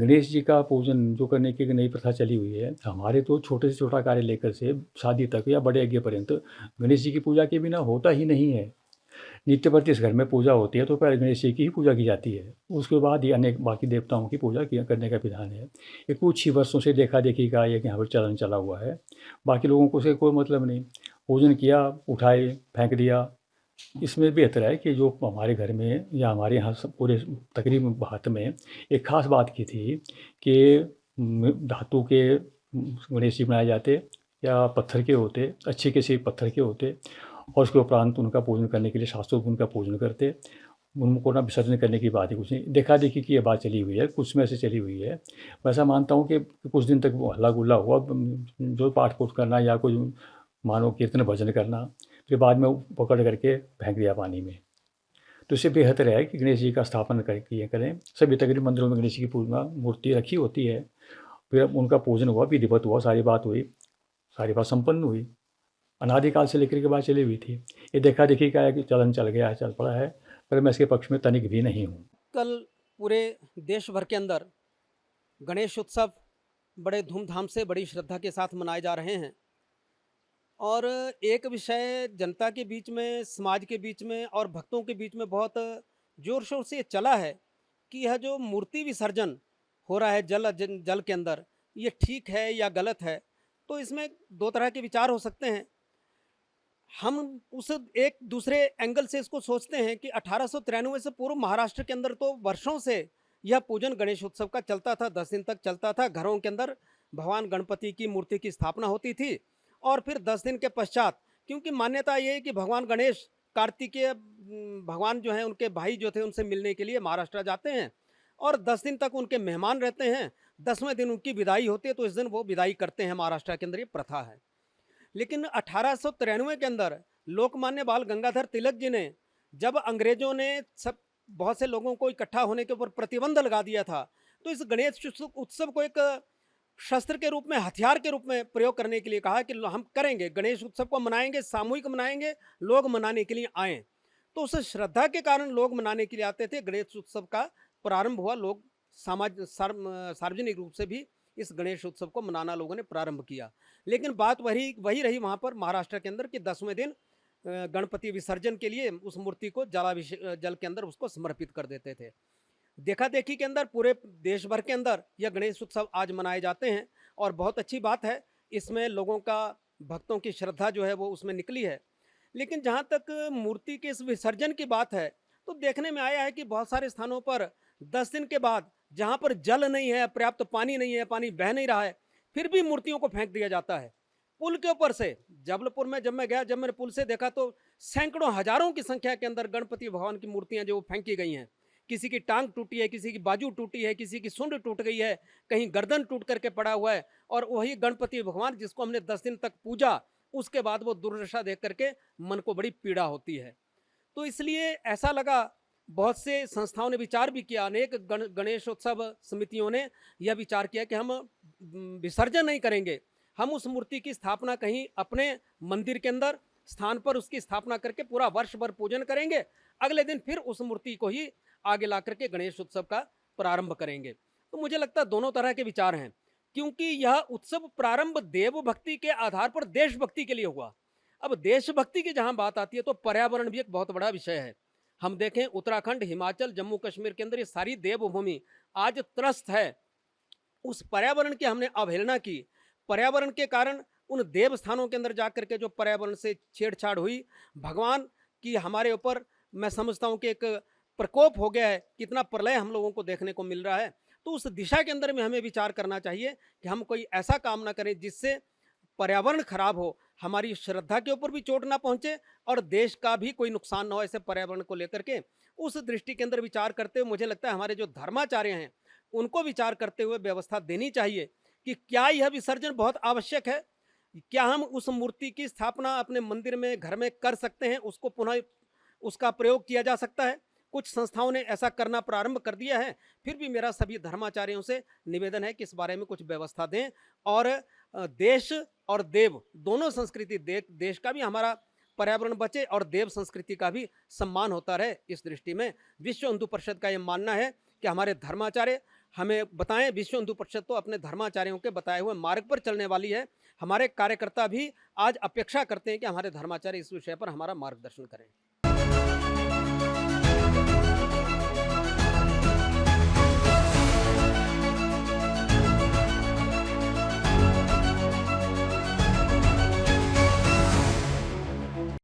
गणेश जी का पूजन जो करने की एक नई प्रथा चली हुई है, हमारे तो छोटे से छोटा कार्य लेकर से शादी तक या बड़े यज्ञ पर्यंत गणेश जी की पूजा के बिना होता ही नहीं है। नित्य प्रति इस घर में पूजा होती है तो पहले गणेश जी की ही पूजा की जाती है। उसके बाद ही अनेक बाकी देवताओं की पूजा किया करने का विधान है। ये कुछ ही वर्षों से देखा-देखी का एक यहाँ पर चलन चला हुआ है। बाकी लोगों को उससे कोई मतलब नहीं। पूजन किया, उठाए, फेंक दिया। इसमें बेहतर है कि जो हमारे घर में या हमारे यहाँ सब पूरे तकरीबन भारत में एक ख़ास बात की थी कि धातु के गणेश जी बनाए जाते या पत्थर के होते, अच्छे किसी पत्थर के होते और उसके उपरांत उनका पूजन करने के लिए शास्त्रों उनका पूजन करते। उनको ना विसर्जन करने की बात ही कुछ नहीं, देखा-देखी की ये बात चली हुई है, कुछ समय से चली हुई है। वैसा मानता हूँ कि कुछ दिन तक वो हल्ला-गुल्ला हुआ, जो पाठ-पूठ करना या कोई मानो कीर्तन भजन करना, फिर बाद में पकड़ करके फेंक दिया पानी में। तो इससे बेहतर है कि गणेश जी का स्थापना किया करें। सभी तकरीबन मंदिरों में गणेश जी की पूजा मूर्ति रखी होती है। फिर उनका पूजन हुआ, विधिवत हुआ, सारी बात हुई, सारी बात संपन्न हुई। अनादिकाल से लेकर के बात चली हुई थी। ये देखा-देखी का है कि चलन चल गया है, चल पड़ा है, पर मैं इसके पक्ष में तनिक भी नहीं हूँ। कल पूरे देश भर के अंदर गणेश उत्सव बड़े धूमधाम से बड़ी श्रद्धा के साथ मनाए जा रहे हैं और एक विषय जनता के बीच में, समाज के बीच में और भक्तों के बीच में बहुत जोर शोर से ये चला है कि यह जो मूर्ति विसर्जन हो रहा है जल के अंदर, ये ठीक है या गलत है। तो इसमें दो तरह के विचार हो सकते हैं। हम उस एक दूसरे एंगल से इसको सोचते हैं कि 1893 से पूर्व महाराष्ट्र के अंदर तो वर्षों से यह पूजन गणेश उत्सव का चलता था, 10 दिन तक चलता था। घरों के अंदर भगवान गणपति की मूर्ति की स्थापना होती थी और फिर 10 दिन के पश्चात, क्योंकि मान्यता ये है कि भगवान गणेश कार्तिकेय भगवान जो हैं उनके भाई जो थे उनसे मिलने के लिए महाराष्ट्र जाते हैं और 10 दिन तक उनके मेहमान रहते हैं। 10वें दिन उनकी विदाई होती है, तो इस दिन वो विदाई करते हैं। महाराष्ट्र के अंदर ये प्रथा है। लेकिन 1893 के अंदर लोकमान्य बाल गंगाधर तिलक जी ने, जब अंग्रेजों ने सब बहुत से लोगों को इकट्ठा होने के ऊपर प्रतिबंध लगा दिया था, तो इस गणेश उत्सव को एक शस्त्र के रूप में, हथियार के रूप में प्रयोग करने के लिए कहा कि हम करेंगे, गणेश उत्सव को मनाएंगे, सामूहिक मनाएंगे, लोग मनाने के लिए आए। तो उस श्रद्धा के कारण लोग मनाने के लिए आते थे। गणेश उत्सव का प्रारंभ हुआ, लोग सार्वजनिक रूप से भी इस गणेश उत्सव को मनाना लोगों ने प्रारंभ किया। लेकिन बात वही वही रही वहाँ पर महाराष्ट्र के अंदर कि 10वें दिन गणपति विसर्जन के लिए उस मूर्ति को जल के अंदर उसको समर्पित कर देते थे। देखा-देखी के अंदर पूरे देश भर के अंदर यह गणेश उत्सव आज मनाए जाते हैं और बहुत अच्छी बात है। इसमें लोगों का, भक्तों की श्रद्धा जो है वो उसमें निकली है। लेकिन जहाँ तक मूर्ति के इस विसर्जन की बात है, तो देखने में आया है कि बहुत सारे स्थानों पर 10 दिन के बाद जहाँ पर जल नहीं है, पर्याप्त पानी नहीं है, पानी बह नहीं रहा है, फिर भी मूर्तियों को फेंक दिया जाता है। पुल के ऊपर से, जबलपुर में जब मैं गया, जब मैंने पुल से देखा तो सैकड़ों, हज़ारों की संख्या के अंदर गणपति भगवान की मूर्तियाँ जो फेंकी गई हैं। किसी की टाँग टूटी है, किसी की बाजू टूटी है, किसी की सूंड टूट गई है, कहीं गर्दन टूट करके पड़ा हुआ है और वही गणपति भगवान जिसको हमने 10 दिन तक पूजा, उसके बाद वो दुर्दशा देख करके मन को बड़ी पीड़ा होती है। तो इसलिए ऐसा लगा, बहुत से संस्थाओं ने विचार भी किया, अनेक गणेशोत्सव समितियों ने यह विचार किया कि हम विसर्जन नहीं करेंगे, हम उस मूर्ति की स्थापना कहीं अपने मंदिर के अंदर स्थान पर उसकी स्थापना करके पूरा वर्ष भर पूजन करेंगे, अगले दिन फिर उस मूर्ति को ही आगे ला करके गणेश उत्सव का प्रारंभ करेंगे। तो मुझे लगता है दोनों तरह के विचार हैं, क्योंकि यह उत्सव प्रारंभ देव भक्ति के आधार पर देशभक्ति के लिए हुआ। अब देशभक्ति की जहां बात आती है तो पर्यावरण भी एक बहुत बड़ा विषय है। हम देखें, उत्तराखंड, हिमाचल, जम्मू कश्मीर के अंदर ये सारी देवभूमि आज त्रस्त है। उस पर्यावरण की हमने अवहेलना की। पर्यावरण के कारण उन देव स्थानों के अंदर जाकर के जो पर्यावरण से छेड़छाड़ हुई, भगवान की हमारे ऊपर, मैं समझता हूँ कि एक प्रकोप हो गया है, कितना प्रलय हम लोगों को देखने को मिल रहा है। तो उस दिशा के अंदर में हमें विचार करना चाहिए कि हम कोई ऐसा काम ना करें जिससे पर्यावरण खराब हो, हमारी श्रद्धा के ऊपर भी चोट ना पहुंचे और देश का भी कोई नुकसान ना हो। ऐसे पर्यावरण को लेकर के उस दृष्टि के अंदर विचार करते हुए मुझे लगता है हमारे जो धर्माचार्य हैं उनको विचार करते हुए व्यवस्था देनी चाहिए कि क्या यह विसर्जन बहुत आवश्यक है, क्या हम उस मूर्ति की स्थापना अपने मंदिर में, घर में कर सकते हैं, उसको पुनः उसका प्रयोग किया जा सकता है। कुछ संस्थाओं ने ऐसा करना प्रारंभ कर दिया है। फिर भी मेरा सभी धर्माचार्यों से निवेदन है कि इस बारे में कुछ व्यवस्था दें और देश और देव दोनों संस्कृति, देश का भी हमारा पर्यावरण बचे और देव संस्कृति का भी सम्मान होता रहे। इस दृष्टि में विश्व हिंदू परिषद का यह मानना है कि हमारे धर्माचार्य हमें बताएं। विश्व हिंदू परिषद तो अपने धर्माचार्यों के बताए हुए मार्ग पर चलने वाली है। हमारे कार्यकर्ता भी आज अपेक्षा करते हैं कि हमारे धर्माचार्य इस विषय पर हमारा मार्गदर्शन करें।